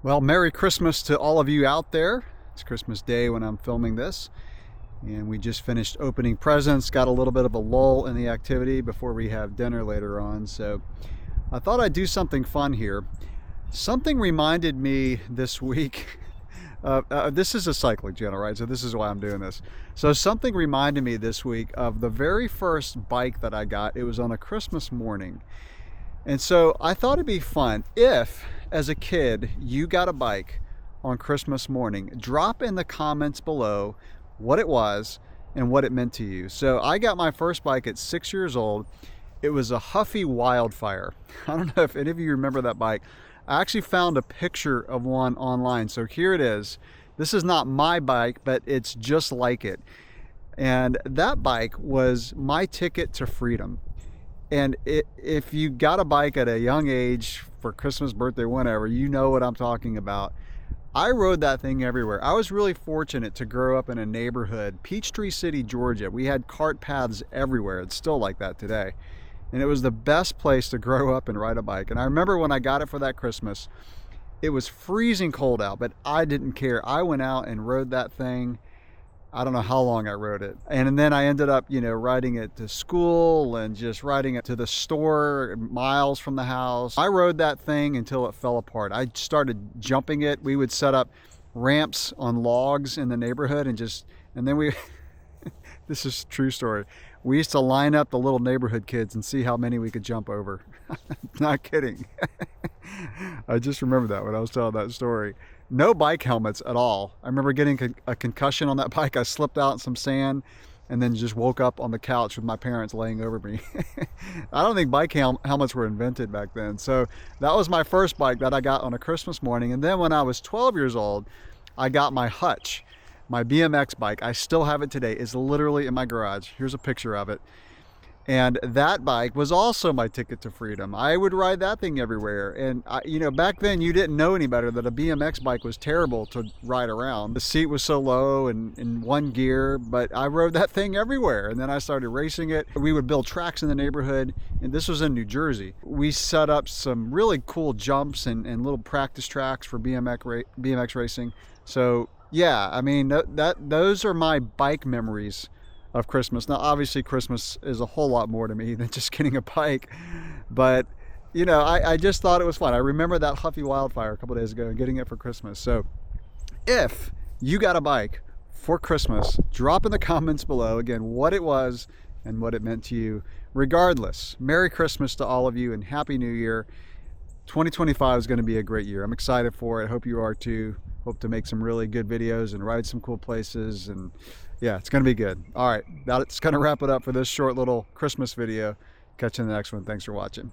Well, Merry Christmas to all of you out there. It's Christmas Day when I'm filming this, and we just finished opening presents, got a little bit of a lull in the activity before we have dinner later on. So I thought I'd do something fun here. Something reminded me this week, this is a cycling channel, right? So this is why I'm doing this. So something reminded me this week of the very first bike that I got. It was on a Christmas morning. And so I thought it'd be fun if, as a kid, you got a bike on Christmas morning. Drop in the comments below what it was and what it meant to you. So I got my first bike at 6 years old. It was a Huffy Wildfire. I don't know if any of you remember that bike. I actually found a picture of one online. So here it is. This is not my bike, but it's just like it. And that bike was my ticket to freedom. And if you got a bike at a young age for Christmas, birthday, whenever, you know what I'm talking about. I rode that thing everywhere. I was really fortunate to grow up in a neighborhood, Peachtree City, Georgia. We had cart paths everywhere. It's still like that today. And it was the best place to grow up and ride a bike. And I remember when I got it for that Christmas, it was freezing cold out, but I didn't care. I went out and rode that thing. I don't know how long I rode it. And then I ended up, riding it to school and just riding it to the store miles from the house. I rode that thing until it fell apart. I started jumping it. We would set up ramps on logs in the neighborhood and then we, this is a true story. We used to line up the little neighborhood kids and see how many we could jump over. Not kidding. I just remember that when I was telling that story. No bike helmets at all. I remember getting a concussion on that bike. I slipped out in some sand and then just woke up on the couch with my parents laying over me. I don't think bike helmets were invented back then. So that was my first bike that I got on a Christmas morning. And then when I was 12 years old, I got my Hutch, my BMX bike. I still have it today. It's literally in my garage. Here's a picture of it. And that bike was also my ticket to freedom. I would ride that thing everywhere. And back then you didn't know any better that a BMX bike was terrible to ride around. The seat was so low and in one gear, but I rode that thing everywhere. And then I started racing it. We would build tracks in the neighborhood, and this was in New Jersey. We set up some really cool jumps and little practice tracks for BMX racing. So yeah, I mean, those are my bike memories of Christmas. Now, obviously, Christmas is a whole lot more to me than just getting a bike, but I just thought it was fun. I remember that Huffy Wildfire a couple days ago and getting it for Christmas. So if you got a bike for Christmas, drop in the comments below again what it was and what it meant to you. Regardless, Merry Christmas to all of you and Happy New Year. 2025 is going to be a great year. I'm excited for it. Hope you are too. Hope to make some really good videos and ride some cool places, and yeah, it's going to be good. All right, that's going to wrap it up for this short little Christmas video. Catch you in the next one. Thanks for watching.